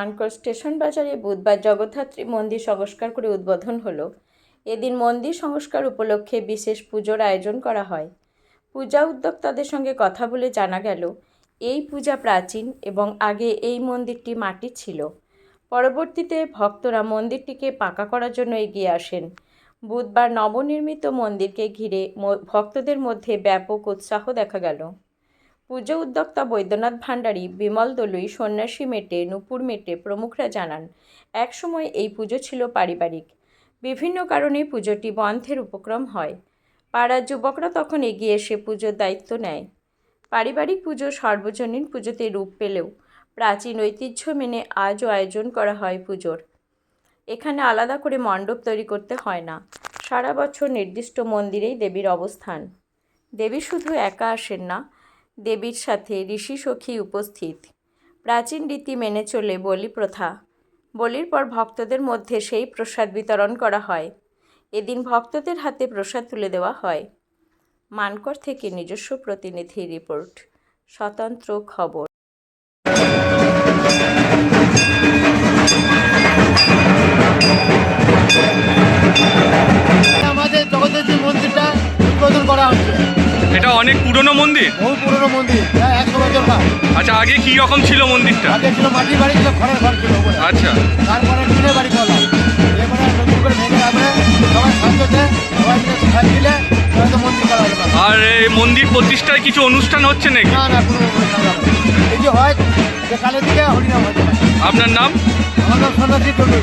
Mankad station বাজারে বুধবার জগদ্ধাত্রী মন্দির সংস্কার করে উদ্বোধন হলো। এদিন মন্দির সংস্কার উপলক্ষে বিশেষ পুজোর আয়োজন করা হয়। পূজা উদ্যোক্তাদের সঙ্গে কথা বলে জানা গেল, এই পূজা প্রাচীন এবং আগে এই মন্দিরটি মাটির ছিল। পরবর্তীতে ভক্তরা মন্দিরটিকে পাকা করার জন্য এগিয়ে আসেন। বুধবার নবনির্মিত মন্দিরকে ঘিরে ভক্তদের মধ্যে ব্যাপক উৎসাহ দেখা গেল। পুজো উদ্যোক্তা বৈদ্যনাথ ভান্ডারী, বিমল দলুই, সন্ন্যাসী মেটে, নূপুর মেটে প্রমুখরা জানান, একসময় এই পুজো ছিল পারিবারিক। বিভিন্ন কারণে পুজোটি বন্ধের উপক্রম হয়। পাড়ার যুবকরা তখন এগিয়ে এসে পুজোর দায়িত্ব নেয়। পারিবারিক পুজো সার্বজনীন পুজোতে রূপ পেলেও প্রাচীন ঐতিহ্য মেনে আজও আয়োজন করা হয় পুজোর। এখানে আলাদা করে মণ্ডপ তৈরি করতে হয় না। সারা বছর নির্দিষ্ট মন্দিরেই দেবীর অবস্থান। দেবী শুধু একা আসেন না, দেবীর সাথে ঋষি সখী উপস্থিত। প্রাচীন রীতি মেনে চলে বলি প্রথা। বলির পর ভক্তদের মধ্যে সেই প্রসাদ বিতরণ করা হয়। এদিন ভক্তদের হাতে প্রসাদ তুলে দেওয়া হয়। মানকড় থেকে নিজস্ব প্রতিনিধি রিপোর্ট, স্বতন্ত্র খবর। আমাদের জগদ্ধাত্রী মন্দিরটা উদ্বোধন করা হচ্ছে। এটা অনেক পুরনো মন্দির। বহু পুরনো মন্দির, প্রায় 100 বছর কাল। আচ্ছা, আগে কি রকম ছিল মন্দিরটা? আগে ছিল মাটির বাড়ি, ছিল খড়ের ঘর ছিল উপরে। আচ্ছা, তারপরে টিনের বাড়ি করলাম। এবারে নতুন করে ভেঙে আমরা সবাই শান্ততে সবাই মিলে সাহায্য দিলে হয়তো মন্দির করা হলো। আর এই মন্দির প্রতিষ্ঠায় কিছু অনুষ্ঠান হচ্ছে নাকি? না না, কোনো অনুষ্ঠান হবে না। এই যে হয় যে কালের দিকে হরিনাম হচ্ছে। আপনার নাম? আমার নাম সন্ন্যাসী টুডু।